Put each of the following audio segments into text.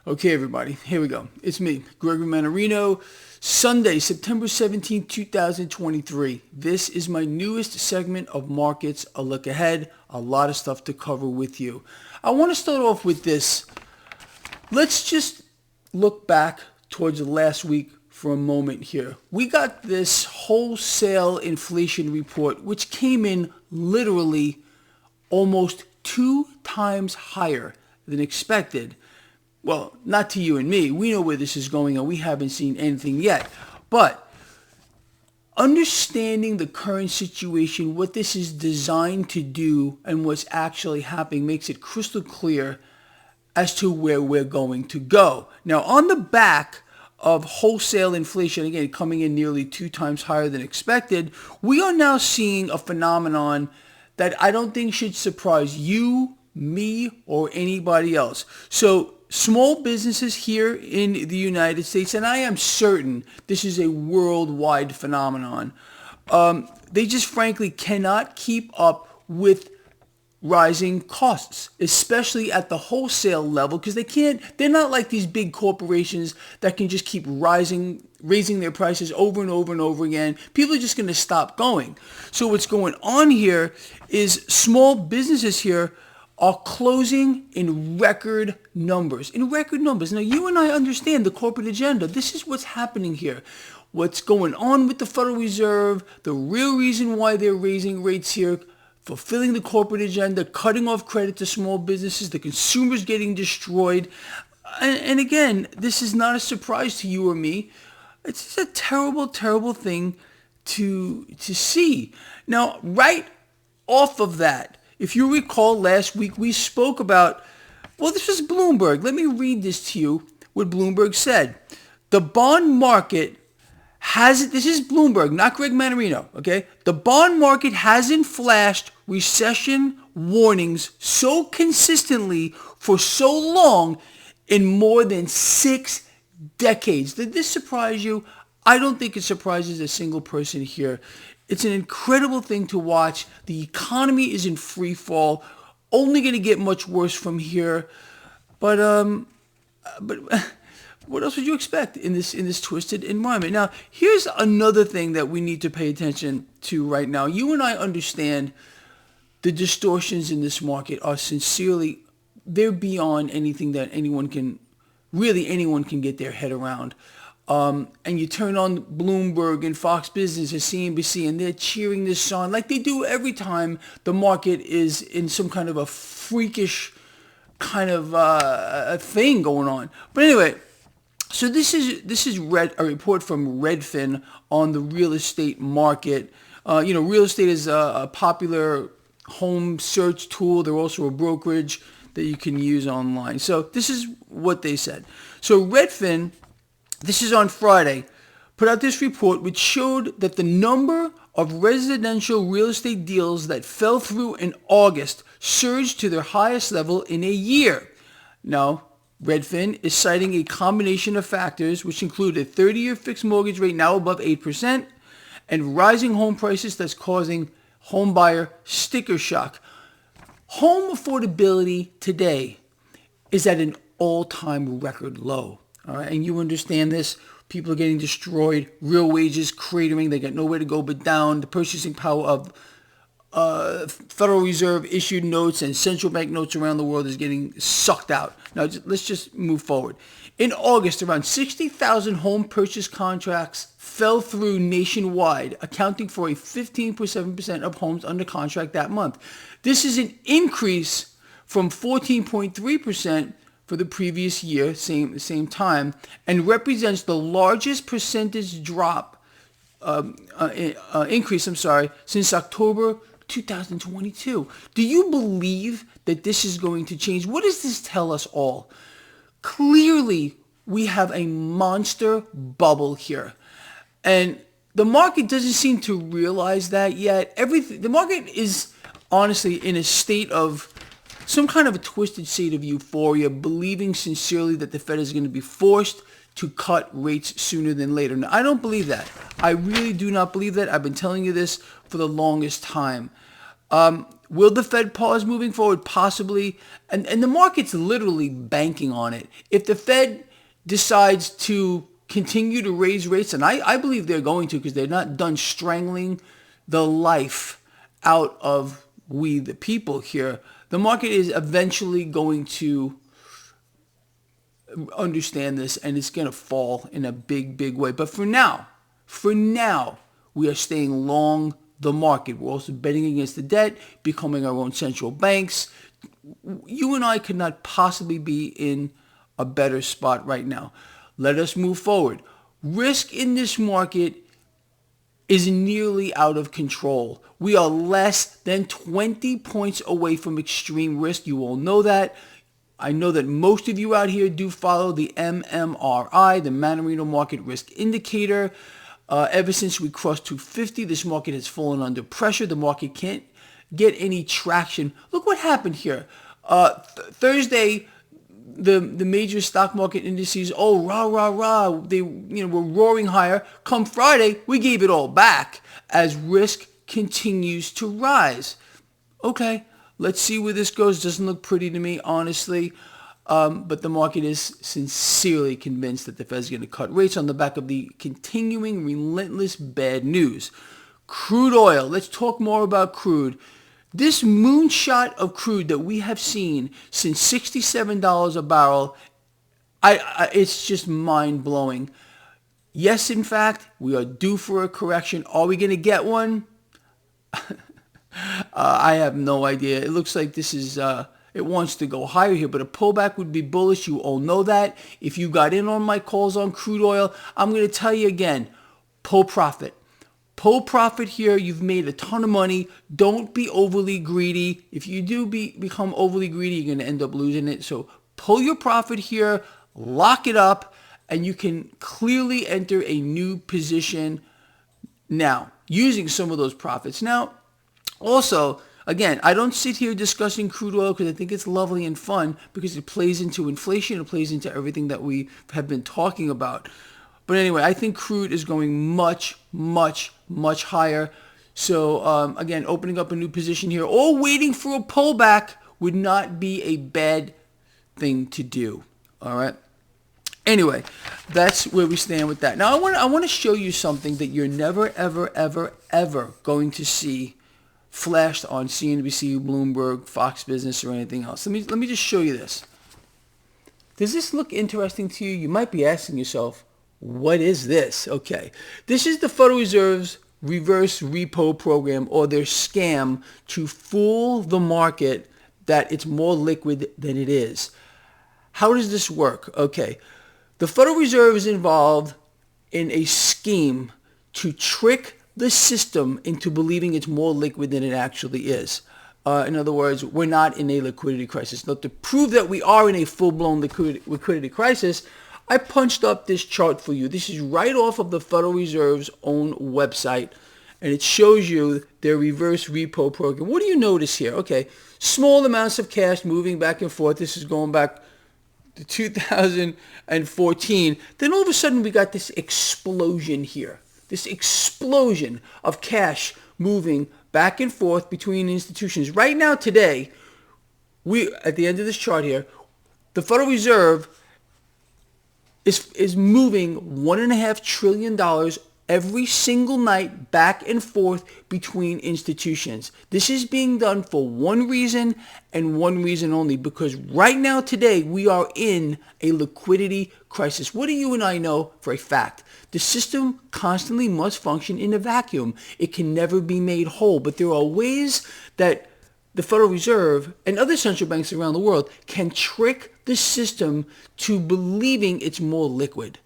Okay, everybody, here we go. It's me, Gregory Mannarino. Sunday, September 17th, 2023. This is my newest segment of Markets, a look ahead. A lot of stuff to cover with you. I want to start off with this. Let's just look back towards the last week for a moment here. We got this wholesale inflation report, which came in literally almost 2 times higher than expected. Well, not to you and me. We know where this is going and we haven't seen anything yet. But understanding the current situation, what this is designed to do and what's actually happening makes it crystal clear as to where we're going to go. Now, on the back of wholesale inflation, again, coming in nearly 2 times higher than expected, we are now seeing a phenomenon that I don't think should surprise you, me, or anybody else. So small businesses here in the United States, and I am certain this is a worldwide phenomenon, they just frankly cannot keep up with rising costs, especially at the wholesale level, because they're not like these big corporations that can just keep raising their prices over and over and over again. People are just going to stop going. So what's going on here is small businesses here are closing in record numbers. Now, you and I understand the corporate agenda. This is what's happening here. What's going on with the Federal Reserve, the real reason why they're raising rates here, fulfilling the corporate agenda, cutting off credit to small businesses, the consumers getting destroyed. And again, this is not a surprise to you or me. It's a terrible, terrible thing to see. Now, right off of that, if you recall last week, we spoke about, well, this was Bloomberg. Let me read this to you, what Bloomberg said. The bond market this is Bloomberg, not Greg Mannarino, okay? The bond market hasn't flashed recession warnings so consistently for so long in more than 6 decades. Did this surprise you? I don't think it surprises a single person here. It's an incredible thing to watch. The economy is in free fall, only going to get much worse from here. But what else would you expect in this twisted environment? Now, here's another thing that we need to pay attention to right now. You and I understand the distortions in this market are they're beyond anything that anyone can get their head around. And you turn on Bloomberg and Fox Business and CNBC, and they're cheering this on like they do every time the market is in some kind of a freakish kind of a thing going on. But anyway, so this is a report from Redfin on the real estate market. Real estate is a popular home search tool. They're also a brokerage that you can use online. So this is what they said. So Redfin, this is on Friday, put out this report which showed that the number of residential real estate deals that fell through in August surged to their highest level in a year. Now, Redfin is citing a combination of factors which include a 30-year fixed mortgage rate now above 8% and rising home prices that's causing home buyer sticker shock. Home affordability today is at an all-time record low. All right, and you understand this. People are getting destroyed. Real wages cratering. They got nowhere to go but down. The purchasing power of Federal Reserve issued notes and central bank notes around the world is getting sucked out. Now, let's just move forward. In August, around 60,000 home purchase contracts fell through nationwide, accounting for a 15.7% of homes under contract that month. This is an increase from 14.3% for the previous year, same time, and represents the largest percentage increase, since October 2022. Do you believe that this is going to change? What does this tell us all? Clearly, we have a monster bubble here. And the market doesn't seem to realize that yet. The market is honestly in a state of some kind of a twisted state of euphoria, believing sincerely that the Fed is going to be forced to cut rates sooner than later. Now, I don't believe that. I really do not believe that. I've been telling you this for the longest time. Will the Fed pause moving forward? Possibly. And the market's literally banking on it. If the Fed decides to continue to raise rates, and I believe they're going to, because they're not done strangling the life out of we the people here, the market is eventually going to understand this, and it's going to fall in a big, big way. But for now, we are staying long the market. We're also betting against the debt, becoming our own central banks. You and I could not possibly be in a better spot right now. Let us move forward. Risk in this market is nearly out of control. We are less than 20 points away from extreme risk. You all know that. I know that most of you out here do follow the MMRI, the Mannarino Market Risk Indicator. Ever since we crossed 250, this market has fallen under pressure. The market can't get any traction. Look what happened here. Thursday, the major stock market indices, they were roaring higher. Come Friday, we gave it all back as risk continues to rise. Okay, let's see where this goes. Doesn't look pretty to me, honestly. But the market is sincerely convinced that the Fed's going to cut rates on the back of the continuing relentless bad news. Crude oil. Let's talk more about crude. This moonshot of crude that we have seen since $67 a barrel, it's just mind-blowing. Yes, in fact, we are due for a correction. Are we going to get one? I have no idea. It looks like this is... it wants to go higher here, but a pullback would be bullish. You all know that. If you got in on my calls on crude oil, I'm going to tell you again, pull profit. Pull profit here. You've made a ton of money. Don't be overly greedy. If you do become overly greedy, you're going to end up losing it. So pull your profit here, lock it up, and you can clearly enter a new position now using some of those profits. Now, also, again, I don't sit here discussing crude oil because I think it's lovely and fun because it plays into inflation. It plays into everything that we have been talking about. But anyway, I think crude is going much, much, much higher. So, again, opening up a new position here or waiting for a pullback would not be a bad thing to do. All right. Anyway, that's where we stand with that. Now, I want to show you something that you're never, ever, ever, ever going to see flashed on CNBC, Bloomberg, Fox Business, or anything else. Let me just show you this. Does this look interesting to you? You might be asking yourself, what is this? Okay. This is the Federal Reserve's reverse repo program, or their scam to fool the market that it's more liquid than it is. How does this work? Okay. The Federal Reserve is involved in a scheme to trick the system into believing it's more liquid than it actually is. In other words, we're not in a liquidity crisis. Now, to prove that we are in a full-blown liquidity crisis, I punched up this chart for you. This is right off of the Federal Reserve's own website, and it shows you their reverse repo program. What do you notice here? Okay, small amounts of cash moving back and forth. This is going back to 2014. Then all of a sudden, we got this explosion here. This explosion of cash moving back and forth between institutions. Right now, today, at the end of this chart here, the Federal Reserve is moving $1.5 trillion every single night back and forth between institutions. This is being done for one reason and one reason only, because right now today we are in a liquidity crisis. What do you and I know for a fact? The system constantly must function in a vacuum. It can never be made whole, but there are ways that the Federal Reserve and other central banks around the world can trick the system to believing it's more liquid.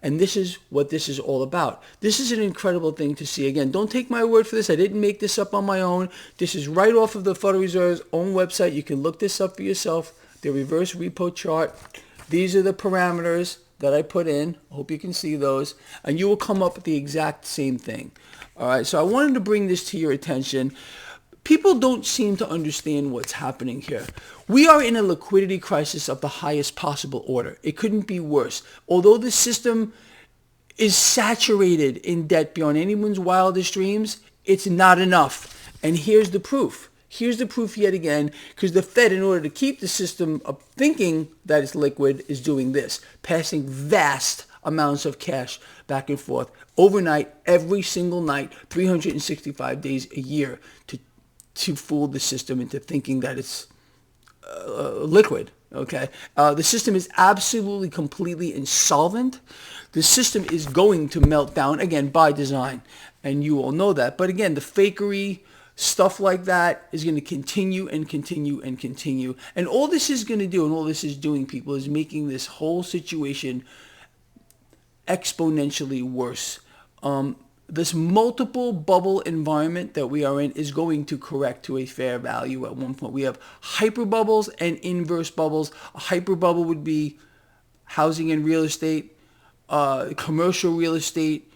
And this is what this is all about. This is an incredible thing to see. Again, don't take my word for this. I didn't make this up on my own. This is right off of the Federal Reserve's own website. You can look this up for yourself. The reverse repo chart. These are the parameters that I put in. I hope you can see those. And you will come up with the exact same thing. All right, so I wanted to bring this to your attention. People don't seem to understand what's happening here. We are in a liquidity crisis of the highest possible order. It couldn't be worse. Although the system is saturated in debt beyond anyone's wildest dreams, it's not enough. And here's the proof. Here's the proof yet again, because the Fed, in order to keep the system of thinking that it's liquid, is doing this, passing vast amounts of cash back and forth overnight, every single night, 365 days a year, to fool the system into thinking that it's liquid. Okay, the system is absolutely, completely insolvent. The system is going to melt down, again, by design, and you all know that. But again, the fakery, stuff like that is going to continue and continue and continue. And all this is going to do, and all this is doing, people, is making this whole situation exponentially worse. This multiple bubble environment that we are in is going to correct to a fair value at one point. We have hyper bubbles and inverse bubbles. A hyper bubble would be housing and real estate, commercial real estate,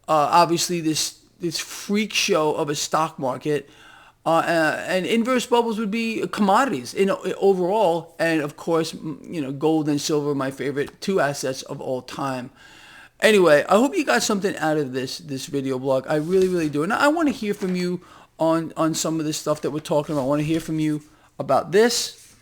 obviously this freak show of a stock market, and inverse bubbles would be commodities overall, and of course, gold and silver, my favorite two assets of all time. Anyway, I hope you got something out of this video blog. I really, really do. And I want to hear from you on some of this stuff that we're talking about. I want to hear from you about this.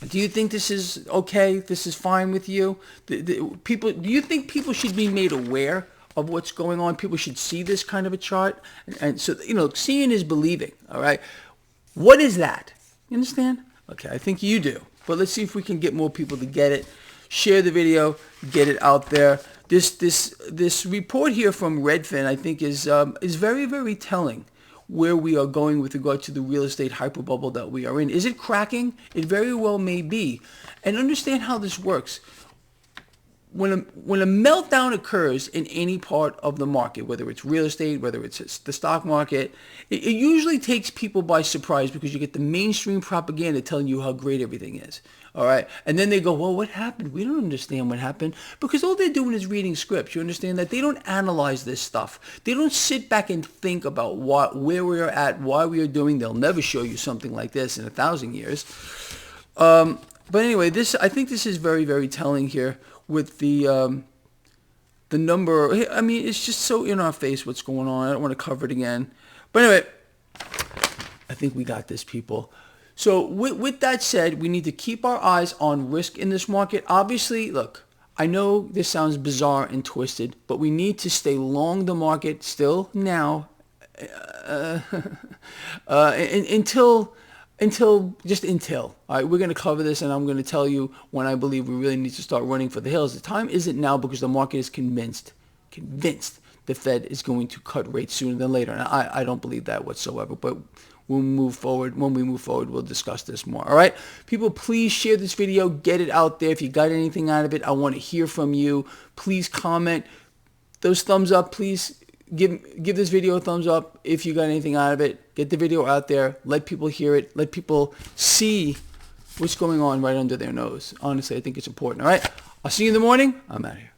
Do you think this is okay? This is fine with you? Do you think people should be made aware of what's going on? People should see this kind of a chart. And so, seeing is believing, all right? What is that? You understand? Okay, I think you do. But let's see if we can get more people to get it. Share the video, get it out there. This report here from Redfin, I think, is very, very telling where we are going with regard to the real estate hyperbubble that we are in. Is it cracking? It very well may be. And understand how this works. When a meltdown occurs in any part of the market, whether it's real estate, whether it's the stock market, it usually takes people by surprise because you get the mainstream propaganda telling you how great everything is. All right. And then they go, well, what happened? We don't understand what happened, because all they're doing is reading scripts. You understand that? They don't analyze this stuff. They don't sit back and think about where we are at, why we are doing. They'll never show you something like this in 1,000 years. But anyway, I think this is very, very telling here with the number. I mean, it's just so in our face what's going on. I don't want to cover it again. But anyway, I think we got this, people. So with that said, we need to keep our eyes on risk in this market. Obviously, look, I know this sounds bizarre and twisted, but we need to stay long the market still now until. All right, we're going to cover this, and I'm going to tell you when I believe we really need to start running for the hills. The time isn't now, because the market is convinced the Fed is going to cut rates sooner than later. And I don't believe that whatsoever, but when we move forward, we'll discuss this more. All right, people, please share this video, get it out there. If you got anything out of it, I want to hear from you. Please comment. Those thumbs up, please. Give this video a thumbs up if you got anything out of it. Get the video out there. Let people hear it. Let people see what's going on right under their nose. Honestly, I think it's important. All right, I'll see you in the morning. I'm out of here.